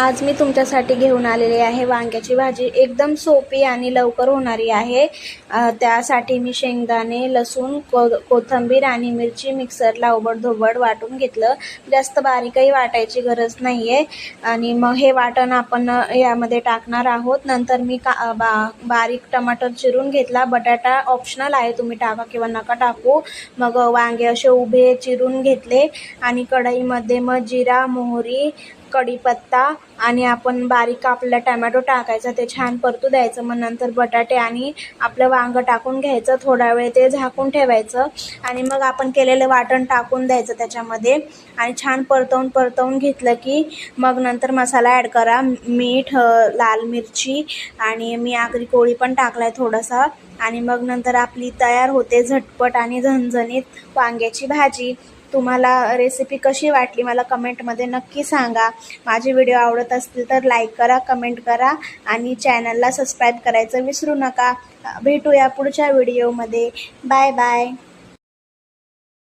आज मी तुमच्यासाठी घेऊन आलेले आहे वांग्याची भाजी। एकदम सोपी आणि लवकर होणारी आहे। त्यासाठी मी शेंगदाणे, लसूण, कोथिंबीर आणि मिरची मिक्सरला ओबडधोबड वाटून घेतलं। जास्त बारीकही वाटायची गरज नाहीये। आणि मग हे वाटण आपण यामध्ये टाकणार आहोत। नंतर मी बारीक टमाटर चिरून घेतला। बटाटा ऑप्शनल आहे, तुम्ही टाका किंवा नका टाकू। मग वांगे असे उभे चिरून घेतले आणि कढईमध्ये मग जिरा, मोहरी, कढीपत्ता आणि आपण बारीक कापलेला टोमॅटो टाकायचा, ते छान परतू द्यायचं। मग नंतर बटाटे आणि आपलं वांग टाकून घ्यायचं, थोडा वेळ ते झाकून ठेवायचं आणि मग आपण केलेलं वाटण टाकून द्यायचं त्याच्यामध्ये आणि छान परतवून घेतलं की मग नंतर मसाला ॲड करा। मीठ, लाल मिरची आणि मी आगरी कोळी पण टाकलाय थोडासा आणि मग नंतर आपली तयार होते झटपट आणि झणझणीत वांग्याची भाजी। तुम्हाला रेसिपी कशी वाटली मला कमेंटमध्ये नक्की सांगा। माझे व्हिडिओ आवडत असतील तर लाईक करा, कमेंट करा आणि चॅनलला सबस्क्राईब करायचं विसरू नका। भेटूया पुढच्या व्हिडिओमध्ये। Bye bye.